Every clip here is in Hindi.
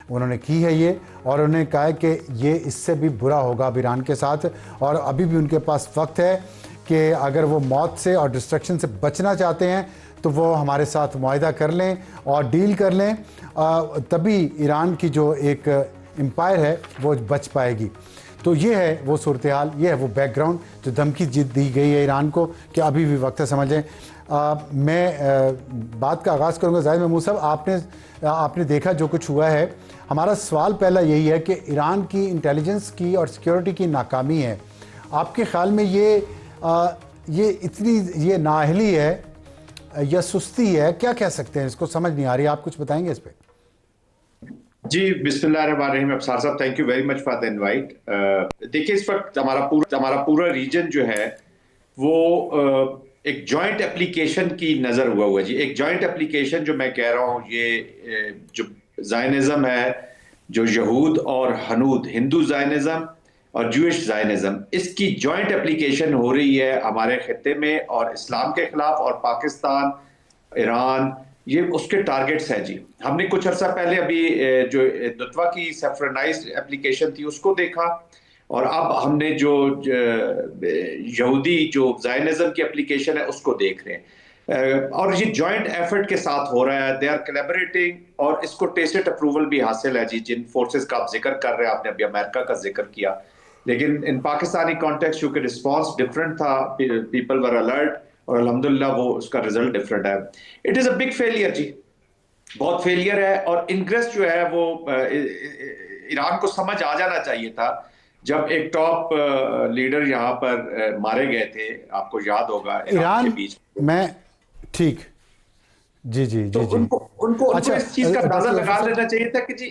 उन्होंने की है ये, और उन्होंने कहा है कि ये इससे भी बुरा होगा अब ईरान के साथ, और अभी भी उनके पास वक्त है कि अगर वो मौत से और डिस्ट्रक्शन से बचना चाहते हैं तो वो हमारे साथ मुआहदा कर लें और डील कर लें, तभी ईरान की जो एक एम्पायर है वो बच पाएगी। तो ये है वो सूरत हाल, ये है वो बैकग्राउंड जो धमकी दी गई है ईरान को कि अभी भी वक्त है, समझें। मैं बात का आगाज़ करूँगा जाहिद महमूद साहब, आपने देखा जो कुछ हुआ है। हमारा सवाल पहला यही है कि ईरान की इंटेलिजेंस की और सिक्योरिटी की नाकामी है, आपके ख्याल में ये इतनी ये नाअहली है या सुस्ती है, क्या कह सकते हैं, इसको समझ नहीं आ रही, आप कुछ बताएंगे इस पे? जी, बिस्मिल्लाहिर्रहमानिर्रहीम। अफसार साहब, thank you very much for the invite. देखिए, इस वक्त हमारा पूरा रीजन जो है वो एक जॉइंट एप्लीकेशन की नजर हुआ जी। एक जॉइंट एप्लीकेशन जो मैं कह रहा हूँ, ये जो जायनिज्म है, जो यहूद और हनूद, हिंदू जायनिज्म और जूइश जायनिज्म, इसकी जॉइंट एप्लीकेशन हो रही है हमारे खित्ते में और इस्लाम के खिलाफ, और पाकिस्तान, ईरान, ये उसके टारगेट्स हैं जी। हमने कुछ अर्सा पहले अभी जो दुत्वा की सेफ्रनाइज्ड एप्लीकेशन थी उसको देखा, और अब हमने जो यहूदी जो जायनिज्म की एप्लीकेशन है उसको देख रहे हैं, और ये जॉइंट एफर्ट के साथ हो रहा है, दे आर कोलैबोरेटिंग, और इसको टेसिट अप्रूवल भी हासिल है जी। जिन फोर्सेस का आप जिक्र कर रहे हैं, आपने अभी अमेरिका का जिक्र किया, लेकिन इन पाकिस्तानी कॉन्टेक्स्ट क्योंकि रिस्पॉन्स डिफरेंट था, पीपल वर अलर्ट, और अल्हम्दुलिल्लाह वो उसका रिजल्ट डिफरेंट है। It is a big failure जी, बहुत फेलियर है। और इंग्रेस जो है वो ईरान को समझ आ जाना चाहिए था जब एक टॉप लीडर यहाँ पर मारे गए थे, आपको याद होगा, ईरान के बीच में। ठीक, जी जी जी, तो जी। उनको अच्छा, इस चीज का अंदाजा लगा लेना चाहिए था कि जी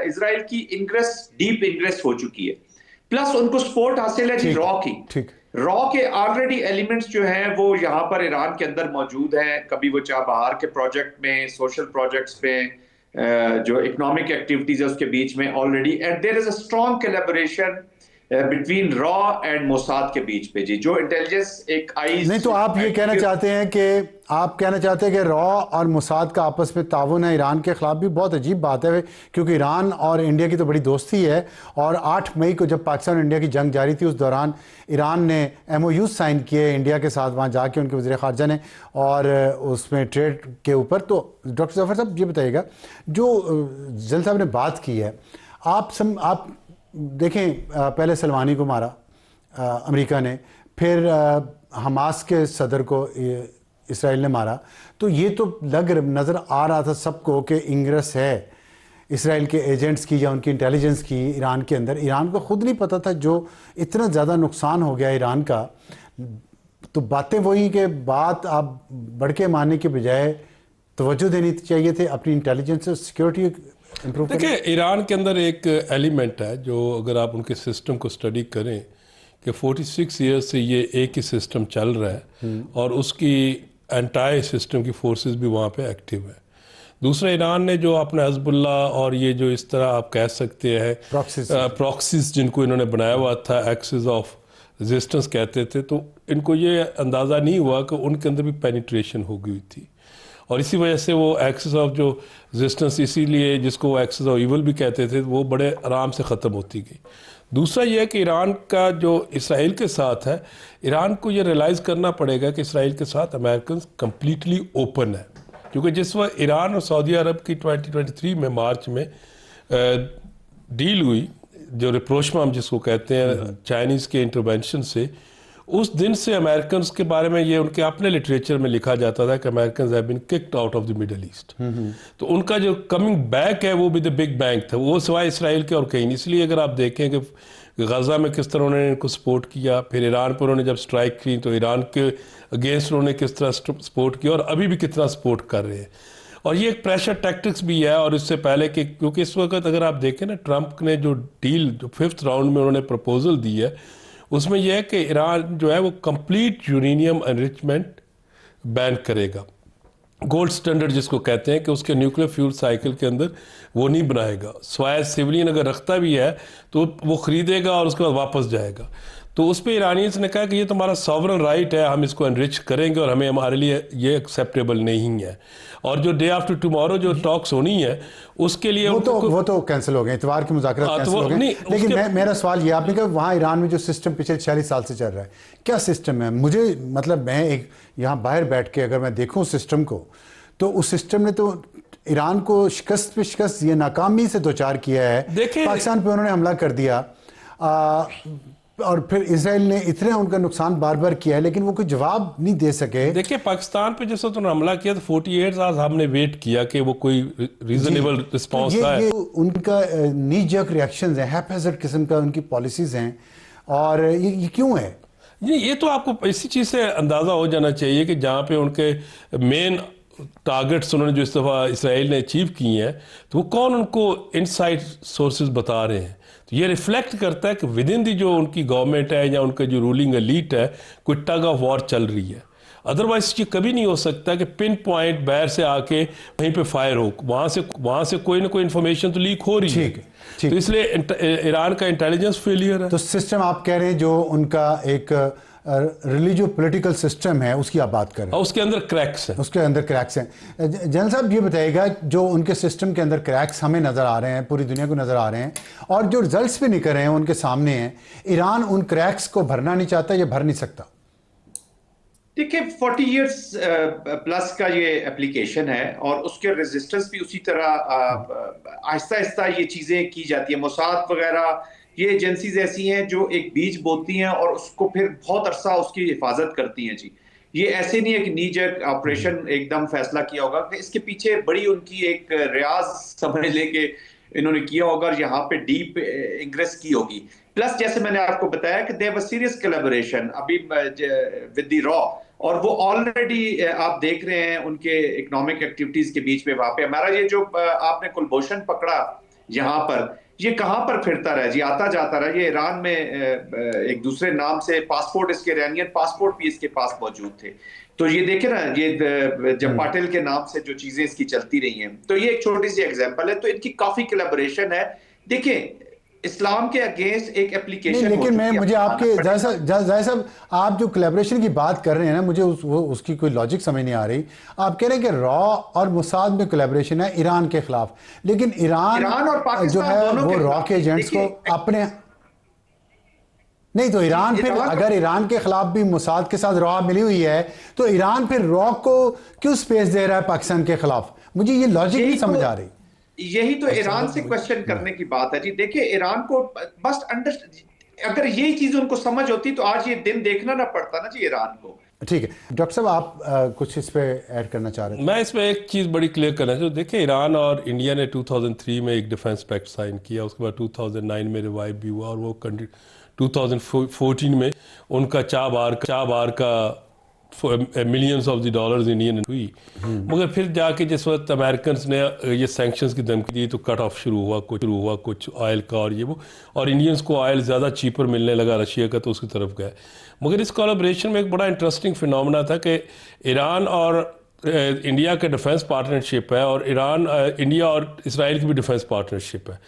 इजराइल की इंग्रेस, डीप इंग्रेस हो चुकी है, प्लस उनको सपोर्ट हासिल है जी रॉ की। ठीक, रॉ के ऑलरेडी एलिमेंट्स जो हैं वो यहाँ पर ईरान के अंदर मौजूद हैं, कभी वो चाहे बाहर के प्रोजेक्ट में, सोशल प्रोजेक्ट्स में, जो इकोनॉमिक एक्टिविटीज है उसके बीच में already, and there is a strong collaboration between रॉ एंड मोसाद के बीच पे जी, जो इंटेलिजेंस एक आई। नहीं, तो आप ये कहना चाहते हैं कि रॉ और मोसाद का आपस में ताउन है ईरान के खिलाफ भी? बहुत अजीब बात है, क्योंकि ईरान और इंडिया की तो बड़ी दोस्ती है, और 8 मई को जब पाकिस्तान और इंडिया की जंग जारी थी उस दौरान ईरान ने MOU साइन किए इंडिया के साथ, वहाँ जाके उनके वज़ीर ख़ारजा ने, और उसमें ट्रेड के ऊपर। तो डॉक्टर जफ़र साहब ये बताइएगा, जो जल साहब ने बात की है, आप देखें, पहले सलमानी को मारा अमेरिका ने, फिर हमास के सदर को इसराइल ने मारा, तो ये तो नज़र आ रहा था सबको कि इंग्रेस है इसराइल के एजेंट्स की या उनकी इंटेलिजेंस की ईरान के अंदर। ईरान को खुद नहीं पता था जो इतना ज़्यादा नुकसान हो गया ईरान का। तो बातें वही कि बात आप बढ़ के मानने के बजाय तवज्जो देनी चाहिए थे अपनी इंटेलिजेंस और सिक्योरिटी इम्प्रूव। देखिए, ईरान के अंदर एक एलिमेंट है जो, अगर आप उनके सिस्टम को स्टडी करें, कि 46 ईयर्स से ये एक ही सिस्टम चल रहा है, और उसकी एंटायर सिस्टम की फोर्सेस भी वहाँ पे एक्टिव है। दूसरा, ईरान ने जो अपने हज़बुल्ला और ये जो इस तरह आप कह सकते हैं प्रॉक्सीज जिनको इन्होंने बनाया हुआ था, एक्सिस ऑफ रेजिस्टेंस कहते थे, तो इनको ये अंदाज़ा नहीं हुआ कि उनके अंदर भी पेनिट्रेशन हो गई थी, और इसी वजह से वो एक्सिस ऑफ जो रेजिस्टेंस, इसीलिए जिसको वो एक्सिस ऑफ इवल भी कहते थे, वो बड़े आराम से ख़त्म होती गई। दूसरा ये है कि ईरान का जो इसराइल के साथ है, ईरान को ये रियलाइज़ करना पड़ेगा कि इसराइल के साथ अमेरिकन कम्प्लीटली ओपन है, क्योंकि जिस वक्त ईरान और सऊदी अरब की 2023 में मार्च में डील हुई, जो रिप्रोचमा हम जिसको कहते हैं चाइनीज़ के इंटरवेंशन से, उस दिन से अमेरिकन के बारे में ये उनके अपने लिटरेचर में लिखा जाता था कि American have been kicked out of the Middle East. तो उनका जो कमिंग बैक है वो भी द बिग बैंग था, वो सिवाय इसराइल के और कहीं नहीं। इसलिए अगर आप देखें कि गजा में किस तरह उन्होंने इनको सपोर्ट किया, फिर ईरान पर उन्होंने जब स्ट्राइक की तो ईरान के अगेंस्ट उन्होंने किस तरह सपोर्ट किया, और अभी भी कितना सपोर्ट कर रहे हैं। और ये एक प्रेशर टैक्टिक्स भी है। और इससे पहले कि, क्योंकि इस वक्त अगर आप देखें ना, ट्रंप ने जो डील, जो 5th राउंड में उन्होंने प्रपोजल दी है, उसमें यह है कि ईरान जो है वो कंप्लीट यूरेनियम एनरिचमेंट बैन करेगा, गोल्ड स्टैंडर्ड जिसको कहते हैं, कि उसके न्यूक्लियर फ्यूल साइकिल के अंदर वो नहीं बनाएगा, स्वाय सिविलियन अगर रखता भी है तो वो ख़रीदेगा और उसके बाद वापस जाएगा। तो उस पर ईरानियंस ने कहा कि ये तुम्हारा सॉवरन राइट है, हम इसको एनरिच करेंगे और हमें हमारे लिए ये एक्सेप्टेबल नहीं है। और जो डे आफ्टर टुमारो जो टॉक्स होनी है उसके लिए वो तो कैंसिल हो गए, इतवार के मुज़ाकरात कैंसिल हो गए। लेकिन मेरा सवाल ये, आपने कहा वहाँ ईरान में जो सिस्टम पिछले 40 साल से चल रहा है, क्या सिस्टम है? मुझे मतलब मैं एक यहाँ बाहर बैठ के अगर मैं देखूँ सिस्टम को, तो उस सिस्टम ने तो ईरान को शिकस्त पे शिकस्त, ये नाकामी से दो चार किया है। पाकिस्तान पे उन्होंने हमला कर दिया और फिर इसराइल ने इतना उनका नुकसान बार बार किया है, लेकिन वो कोई जवाब नहीं दे सके। देखिए पाकिस्तान पे जैसे उन्होंने हमला किया तो 48 आवर्स हमने वेट किया कि वो कोई रीजनेबल रिस्पांस आए। उनका नी जर्क रिएक्शंस हैं, हैपहैज़र्ड किस्म का उनकी पॉलिसीज हैं, और ये क्यों है? ये तो आपको इसी चीज़ से अंदाज़ा हो जाना चाहिए कि जहाँ पे उनके मेन टारगेट्स उन्होंने जो इस दफ़ा इसराइल ने अचीव किए हैं, तो वो कौन उनको इनसाइड सोर्सेज बता रहे हैं। तो ये रिफ्लेक्ट करता है कि विद इन दी जो उनकी गवर्नमेंट है या उनका जो रूलिंग एलीट है, कोई टग ऑफ वॉर चल रही है। अदरवाइज ये कभी नहीं हो सकता कि पिन पॉइंट बाहर से आके वहीं पे फायर हो, वहाँ से कोई ना कोई इन्फॉर्मेशन तो लीक हो रही है। तो इसलिए ईरान का इंटेलिजेंस फेलियर है। तो सिस्टम आप कह रहे हैं जो उनका एक रिलीजियो पॉलिटिकल सिस्टम है, उसकी आप बात कर रहे हैं, उसके अंदर क्रैक्स हैं। उसके अंदर क्रैक्स हैं। जनरल साहब ये बताइएगा, जो उनके सिस्टम के अंदर क्रैक्स हमें नज़र आ रहे हैं, पूरी दुनिया को नज़र आ रहे हैं, और जो रिजल्ट्स भी निकल रहे हैं उनके सामने हैं, ईरान उन क्रैक्स को भरना नहीं चाहता या भर नहीं सकता? देखिए 40 इयर्स प्लस का ये एप्लीकेशन है और उसके रेजिस्टेंस भी उसी तरह आहिस्ता आहिस्ता ये चीज़ें की जाती है। मोसाद वगैरह ये एजेंसीज ऐसी हैं जो एक बीज बोती हैं और उसको फिर बहुत अरसा उसकी हिफाजत करती हैं जी। ये ऐसे नहीं है कि नीजर ऑपरेशन एकदम फैसला किया होगा, कि इसके पीछे बड़ी उनकी एक रियाज समझ ले के इन्होंने किया होगा और यहाँ पे डीप इंग्रेस की होगी। प्लस जैसे मैंने आपको बताया कि देयर वाज सीरियस कोलैबोरेशन अभी विद द रॉ, और वो ऑलरेडी आप देख रहे हैं उनके इकोनॉमिक एक्टिविटीज के बीच में। वहां पे हमारा ये जो आपने कुलभूषण पकड़ा यहाँ पर, ये कहां पर फिरता रहा जी, आता जाता रहा। ये ईरान में एक दूसरे नाम से पासपोर्ट, इसके इरानियन पासपोर्ट भी इसके पास मौजूद थे। तो ये देखे ना, ये जब पाटिल के नाम से जो चीजें इसकी चलती रही हैं, तो ये एक छोटी सी एग्जांपल है। तो इनकी काफी कोलैबोरेशन है। देखिए इस्लाम के अगेंस्ट एक एप्लीकेशन, लेकिन मैं मुझे आपके जाहिर साहब, आप जो कोलैबोरेशन की बात कर रहे हैं ना, मुझे उसकी कोई लॉजिक समझ नहीं आ रही। आप कह रहे हैं कि रॉ और मोसाद में कोलैबोरेशन है ईरान के खिलाफ, लेकिन ईरान और पाकिस्तान जो है वो रॉ के एजेंट्स को अपने नहीं, तो ईरान फिर अगर ईरान के खिलाफ भी मोसाद के साथ रॉ मिली हुई है, तो ईरान फिर रॉ को क्यों स्पेस दे रहा है पाकिस्तान के खिलाफ? मुझे ये लॉजिक नहीं समझ आ रही। यही तो ईरान से क्वेश्चन करने की बात है जी। देखिए ईरान को बस अगर यही चीज उनको समझ होती तो आज ये दिन देखना ना पड़ता ना जी ईरान को। ठीक है डॉक्टर साहब, आप कुछ इस पे ऐड करना चाह रहे थे? मैं इसमें एक चीज़ बड़ी क्लियर करना चाहूँ। देखिए ईरान और इंडिया ने 2003 में एक डिफेंस पैक्ट साइन किया, उसके बाद 2009 में रिवाइव भी हुआ, और वो 2014 में उनका चाबार का millions of the dollars Indian हुई। मगर फिर जाके जिस वक्त अमेरिकन ने ये सैंक्शंस की धमकी दी तो कट ऑफ शुरू हुआ कुछ ऑयल का और ये वो, और इंडियंस को ऑयल ज़्यादा चीपर मिलने लगा रशिया का, तो उसकी तरफ गए। मगर इस कोलैबोरेशन में एक बड़ा इंटरेस्टिंग फिनोमेना था कि ईरान और इंडिया का डिफेंस पार्टनरशिप है, और इंडिया और इसराइल की भी डिफेंस पार्टनरशिप है।